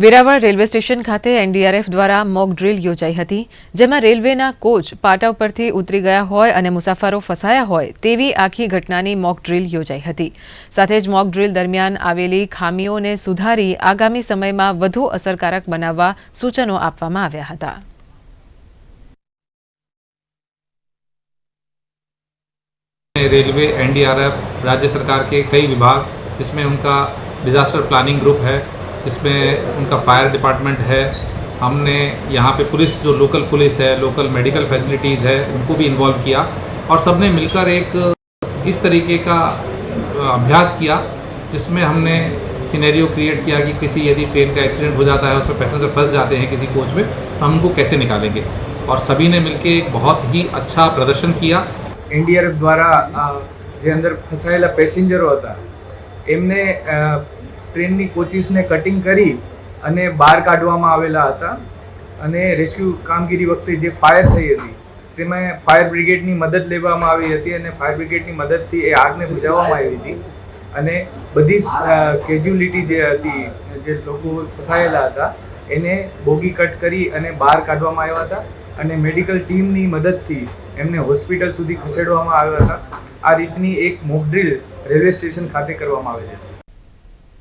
Veraval railway station ખાતે NDRF દ્વારા mock drill યોજાઈ હતી, જેમાં રેલવેના કોચ પાટા પરથી ઉતરી ગયા હોય અને મુસાફરો ફસાયા હોય તેવી આખી ઘટનાની મોક ડ્રીલ યોજાઈ હતી। સાથે જ મોક ડ્રીલ દરમિયાન આવેલી ખામીઓને સુધારી આગામી સમયમાં વધુ અસરકારક બનાવવા સૂચનો આપવામાં આવ્યા હતા। रेलवे एनडीआरएफ राज्य सरकार के कई विभाग, जिसमें उनका डिज़ास्टर प्लानिंग ग्रुप है, जिसमें उनका फायर डिपार्टमेंट है। हमने यहाँ पे पुलिस, जो लोकल पुलिस है, लोकल मेडिकल फैसिलिटीज़ है, उनको भी इन्वॉल्व किया और सबने मिलकर एक इस तरीके का अभ्यास किया जिसमें हमने सिनेरियो क्रिएट किया कि किसी यदि ट्रेन का एक्सीडेंट हो जाता है, उसमें पैसेंजर फंस जाते हैं किसी कोच में, तो हम उनको कैसे निकालेंगे। और सभी ने मिलकर एक बहुत ही अच्छा प्रदर्शन किया। एनडीआरएफ द्वारा जे अंदर फसायेला पेसेंजरो हता एमने ट्रेननी कोचीसने कटिंग करी अने बहार काढवामां आवेला हता अने रेस्क्यू कामगीरी वखते जे फायर थई हती तेमां फायर ब्रिगेडनी मदद लेवामां आवी हती अने फायर ब्रिगेडनी मददथी ए આગને બુઝાવવામાં આવી હતી અને બધી કેઝ્યુલિટી જે હતી, જે લોકો ફસાયેલા હતા એને બોગી કટ કરી અને બહાર કાઢવામાં આવ્યા હતા અને મેડિકલ ટીમની મદદથી એમને હોસ્પિટલ સુધી ખસેડવામાં આવ્યા હતા। આ રીતની એક મોક ડ્રીલ રેલવે સ્ટેશન ખાતે કરવામાં આવેલી હતી।